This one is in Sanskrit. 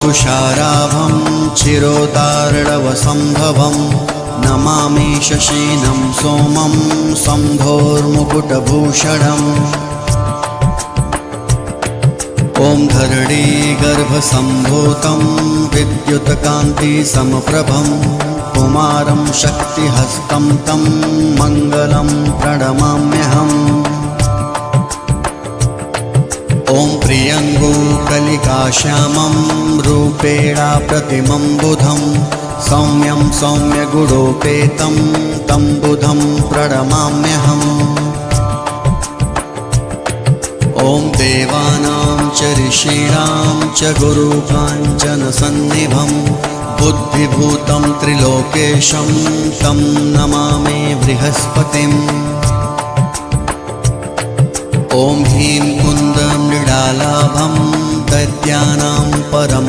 तुषाराभं चिरोदार्णवसम्भवं नमामि शशीनं सोमं शम्भोर्मुकुटभूषणम् ॐ धरणीगर्भसम्भूतं विद्युत्कान्तिसमप्रभं कुमारं शक्तिहस्तं तं मङ्गलं प्रणमाम्यहम् ॐ प्रियङ्गुकलिकाश्यामं रूपेणा प्रतिमं बुधं सौम्यं सौम्यगुणोपेतं तं बुधं प्रणमाम्यहम् ॐ देवानां च ऋषीणां च गुरुकाञ्चनसन्निभं बुद्धिभूतं त्रिलोकेशं तं नमामि बृहस्पतिम् ॐ ह्रीं कुन्दमृडालाभं दैत्यानां परं